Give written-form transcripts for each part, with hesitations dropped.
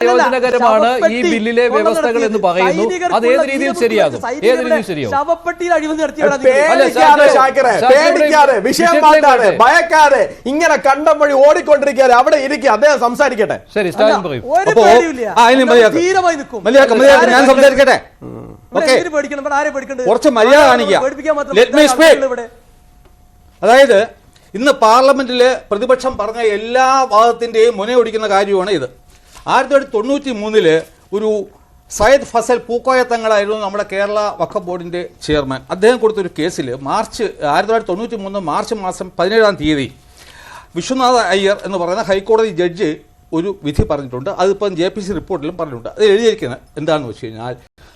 പ്രയോജനകരമാണ് ഈ ബില്ലിലെ വ്യവസ്ഥകൾ എന്ന് പറയുന്നു. അത് ഏത് രീതിയിൽ ശരിയാകും? ഏത് രീതിയിൽ ശരിയാകും? ശവപ്പെട്ടിയിൽ അഴിമതി ഭയക്കാതെ ഇങ്ങനെ കണ്ടം വഴി ഓടിക്കൊണ്ടിരിക്കാതെ അവിടെ ഇരിക്കുക. അദ്ദേഹം സംസാരിക്കട്ടെ. ശരി, സ്റ്റാലിൻ പറയും. ഞാൻ സംസാരിക്കട്ടെ. കുറച്ച് മര്യാദ കാണിക്കുക. അതായത് ഇന്ന് പാർലമെന്റില് പ്രതിപക്ഷം പറഞ്ഞ എല്ലാ വാദത്തിന്റെയും മുനയൊടിക്കുന്ന കാര്യമാണ് ഇത്. 1993 ഒരു സയ്യിദ് ഫസൽ പൂക്കോയ തങ്ങളായിരുന്നു നമ്മുടെ കേരള വഖഫ് ബോർഡിന്റെ ചെയർമാൻ. അദ്ദേഹം കൊടുത്തൊരു കേസിൽ 1993 മാർച്ച് മാസം 17-ാം തീയതി വിശ്വനാഥ അയ്യർ എന്ന് പറയുന്ന ഹൈക്കോടതി ജഡ്ജ് ഒരു വിധി പറഞ്ഞിട്ടുണ്ട്. അതിപ്പം JPC റിപ്പോർട്ടിലും പറഞ്ഞിട്ടുണ്ട്. അത് എഴുതിയിരിക്കുന്നത് എന്താണെന്ന് വെച്ച് കഴിഞ്ഞാൽ,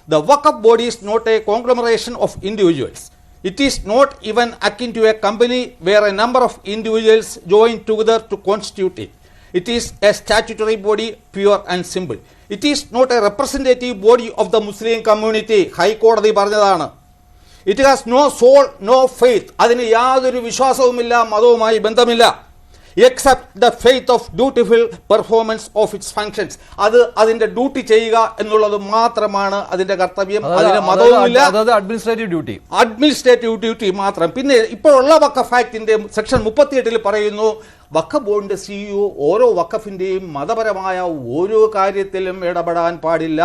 the Waqf body is not a conglomeration of individuals. It is not even akin to a company where a number of individuals join together to constitute it. It is a statutory body, pure and simple. It is not a representative body of the Muslim community. ഹൈക്കോടതി പറഞ്ഞതാണ്. It has no soul, no faith. അതിന് യാതൊരു വിശ്വാസവുമില്ല, മതവുമായി ബന്ധമില്ല. Except the faith of dutiful performance of its functions. അത് അതിന്റെ duty ചെയ്യുക എന്നുള്ളത് മാത്രമാണ് അതിന്റെ കർത്തവ്യം. അതിന് മതവുമില്ല, അഡ്മിനിസ്ട്രേറ്റീവ് ഡ്യൂട്ടി മാത്രം. പിന്നെ ഇപ്പോഴുള്ള വഖഫ് ആക്ടിന്റെ സെക്ഷൻ 38 പറയുന്നു, വഖഫ് ബോർഡിന്റെ CEO ഓരോ വഖഫിന്റെയും മതപരമായ ഓരോ കാര്യത്തിലും ഇടപെടാൻ പാടില്ല.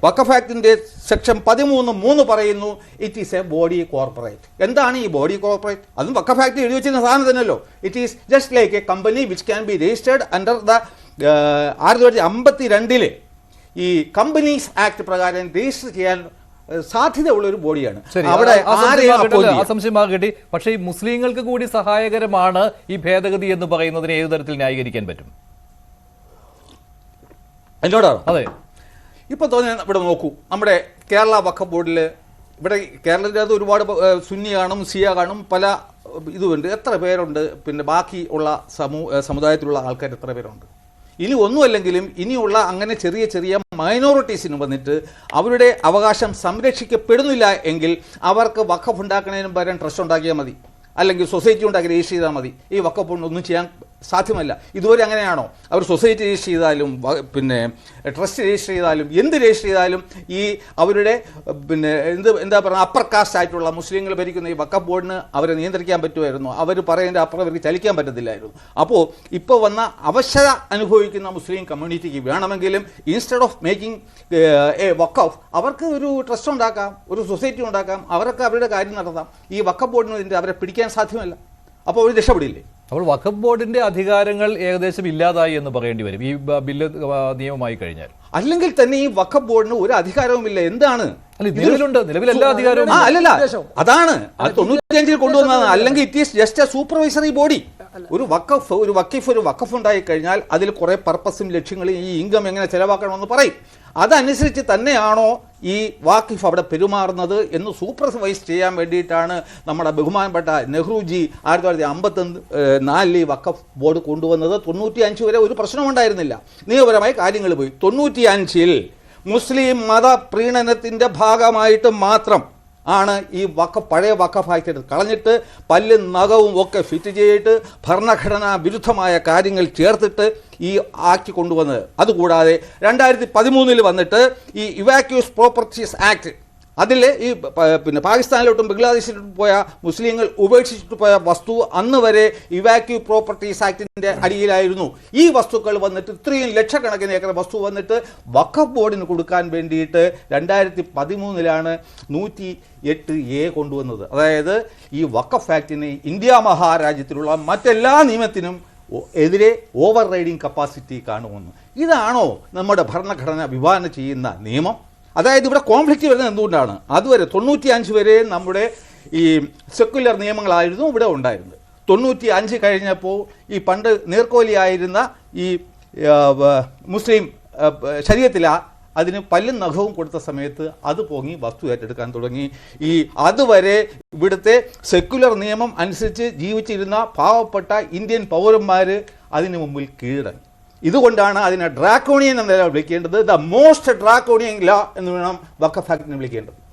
വഖഫ് ആക്ടിന്റെ സെക്ഷൻ 13(3) പറയുന്നു, it is A body corporate. എന്താണ് ഈ ബോഡി കോർപ്പറേറ്റ്? അതും വഖഫ് ആക്ട് എഴുതി വെച്ചിരുന്ന സാധനം തന്നെയല്ലോ. It is just like a company which can be registered under the 1952 ഈ കമ്പനീസ് ആക്ട് പ്രകാരം രജിസ്റ്റർ ചെയ്യാൻ സാധ്യതയുള്ള ഒരു ബോഡിയാണ്. അവിടെ കിട്ടി. പക്ഷേ ഈ മുസ്ലിങ്ങൾക്ക് കൂടി സഹായകരമാണ് ഈ ഭേദഗതി എന്ന് പറയുന്നതിന് ഏതു തരത്തിൽ ന്യായീകരിക്കാൻ പറ്റും? എന്നോടാണ്. അതെ, ഇപ്പോൾ തോന്നി ഇവിടെ നോക്കൂ, നമ്മുടെ കേരള വഖഫ് ബോർഡിൽ ഇവിടെ കേരളത്തിൻ്റെ അത് ഒരുപാട് സുന്നി കാണും, ഷിയ കാണും, പല ഇതുമുണ്ട്. എത്ര പേരുണ്ട്? പിന്നെ ബാക്കി ഉള്ള സമുദായത്തിലുള്ള ആൾക്കാർ എത്ര പേരുണ്ട്? ഇനി ഒന്നുമല്ലെങ്കിലും ഇനിയുള്ള അങ്ങനെ ചെറിയ ചെറിയ മൈനോറിറ്റീസിന് വന്നിട്ട് അവരുടെ അവകാശം സംരക്ഷിക്കപ്പെടുന്നില്ല എങ്കിൽ അവർക്ക് വഖഫ് ഉണ്ടാക്കുന്നതിന് പകരം ട്രസ്റ്റ് ഉണ്ടാക്കിയാൽ മതി, അല്ലെങ്കിൽ സൊസൈറ്റി ഉണ്ടാക്കി രജിസ്റ്റർ ചെയ്താൽ മതി. ഈ വഖഫ് ബോർഡ് ഒന്നും ചെയ്യാൻ സാധ്യമല്ല. ഇതുവരെ അങ്ങനെയാണോ? അവർ സൊസൈറ്റി രജിസ്റ്റർ ചെയ്താലും പിന്നെ ട്രസ്റ്റ് രജിസ്റ്റർ ചെയ്താലും എന്ത് രജിസ്റ്റർ ചെയ്താലും ഈ അവരുടെ പിന്നെ എന്താ പറയുക അപ്പർ കാസ്റ്റ് ആയിട്ടുള്ള മുസ്ലിങ്ങൾ ഭരിക്കുന്ന ഈ വഖഫ് ബോർഡിന് അവരെ നിയന്ത്രിക്കാൻ പറ്റുമായിരുന്നു. അവർ പറയുന്നതിൻ്റെ അപ്പുറം അവർക്ക് ചലിക്കാൻ പറ്റത്തില്ലായിരുന്നു. അപ്പോൾ ഇപ്പോൾ വന്ന അവശത അനുഭവിക്കുന്ന മുസ്ലിം കമ്മ്യൂണിറ്റിക്ക് വേണമെങ്കിലും ഇൻസ്റ്റെഡ് ഓഫ് മേക്കിംഗ് എ വഖഫ് അവർക്ക് ഒരു ട്രസ്റ്റ് ഉണ്ടാക്കാം, ഒരു സൊസൈറ്റി ഉണ്ടാക്കാം, അവർക്ക് അവരുടെ കാര്യം നടത്താം. ഈ വഖഫ് ബോർഡിന് അവരെ പിടിക്കാൻ സാധ്യമല്ല. അപ്പോൾ അവർ രക്ഷപ്പെടില്ലേ? അപ്പോൾ വഖഫ് ബോർഡിന്റെ അധികാരങ്ങൾ ഏകദേശം ഇല്ലാതായി എന്ന് പറയേണ്ടി വരും ഈ ബില്ല് നിയമമായി കഴിഞ്ഞാൽ. അല്ലെങ്കിൽ തന്നെ ഈ വഖഫ് ബോർഡിന് ഒരു അധികാരവുമില്ല. എന്താണ്? നിലവിലുണ്ട്, നിലവിൽ എല്ലാ അധികാരവും. അല്ലല്ല, അതാണ് 95 കൊണ്ടുവന്നത്. അല്ലെങ്കിൽ it is just A supervisory body. ഒരു വഖഫ് ഉണ്ടായി കഴിഞ്ഞാൽ അതിൽ കുറെ പർപ്പസും ലക്ഷ്യങ്ങളും ഈ ഇൻകം എങ്ങനെ ചെലവാക്കണമെന്ന് പറയും. അതനുസരിച്ച് തന്നെയാണോ ഈ വാക്കിഫ് അവിടെ പെരുമാറുന്നത് എന്ന് സൂപ്പർവൈസ് ചെയ്യാൻ വേണ്ടിയിട്ടാണ് നമ്മുടെ ബഹുമാനപ്പെട്ട നെഹ്റുജി 1954 വഖഫ് ബോർഡ് കൊണ്ടുവന്നത്. 95 വരെ ഒരു പ്രശ്നമുണ്ടായിരുന്നില്ല, നിയമപരമായി കാര്യങ്ങൾ പോയി. 95 മുസ്ലിം മത പ്രീണനത്തിൻ്റെ ഭാഗമായിട്ട് മാത്രം ആണ് ഈ പഴയ വഖഫ് ആക്ട് കളഞ്ഞിട്ട് പല്ലും നഖവും ഒക്കെ ഫിറ്റ് ചെയ്തിട്ട് ഭരണഘടനാ വിരുദ്ധമായ കാര്യങ്ങൾ ചേർത്തിട്ട് ഈ ആക്ട് കൊണ്ടുവന്നത്. അതുകൂടാതെ 2013 വന്നിട്ട് ഈ ഇവാക്യൂസ് പ്രോപ്പർട്ടീസ് ആക്ട്, അതിൽ ഈ പിന്നെ പാകിസ്ഥാനിലോട്ടും ബംഗ്ലാദേശിലോട്ടും പോയ മുസ്ലിങ്ങൾ ഉപേക്ഷിച്ചിട്ട് പോയ വസ്തു അന്ന് വരെ ഇവാക്യൂ പ്രോപ്പർട്ടീസ് ആക്ടിൻ്റെ അടിയിലായിരുന്നു. ഈ വസ്തുക്കൾ വന്നിട്ട് ഇത്രയും ലക്ഷക്കണക്കിന് ഏക്കർ വസ്തു വന്നിട്ട് വഖഫ് ബോർഡിന് കൊടുക്കാൻ വേണ്ടിയിട്ട് 2013 108A കൊണ്ടുവന്നത്. അതായത് ഈ വഖഫ് ആക്ടിന് ഇന്ത്യ മഹാരാജ്യത്തിലുള്ള മറ്റെല്ലാ നിയമത്തിനും എതിരെ ഓവർ റൈഡിങ് കപ്പാസിറ്റി കാണുമെന്ന്. ഇതാണോ നമ്മുടെ ഭരണഘടന വിഭാവന ചെയ്യുന്ന നിയമം? അതായത് ഇവിടെ കോൺഫ്ലിക്റ്റ് വരുന്നത് എന്തുകൊണ്ടാണ്? അതുവരെ 95 വരെ നമ്മുടെ ഈ സെക്യുലർ നിയമങ്ങളായിരുന്നു ഇവിടെ ഉണ്ടായിരുന്നത്. 95 കഴിഞ്ഞപ്പോൾ ഈ പണ്ട് നീർക്കോലിയായിരുന്ന ഈ മുസ്ലിം ശരീഅത്തിൽ അതിന് പല്ലും നഖവും കൊടുത്ത സമയത്ത് അത് പോങ്ങി വസ്തു ഏറ്റെടുക്കാൻ തുടങ്ങി. ഈ അതുവരെ ഇവിടുത്തെ സെക്യുലർ നിയമം അനുസരിച്ച് ജീവിച്ചിരുന്ന പാവപ്പെട്ട ഇന്ത്യൻ പൗരന്മാർ അതിനു മുമ്പിൽ കീഴടങ്ങി. ഇതുകൊണ്ടാണ് അതിനെ ഡ്രാക്കോണിയൻ എന്ന നില വിളിക്കേണ്ടത്. ദ മോസ്റ്റ് ഡ്രാക്കോണിയൻ ലോ എന്ന് വേണം വഖഫ് ആക്ടിനെ വിളിക്കേണ്ടത്.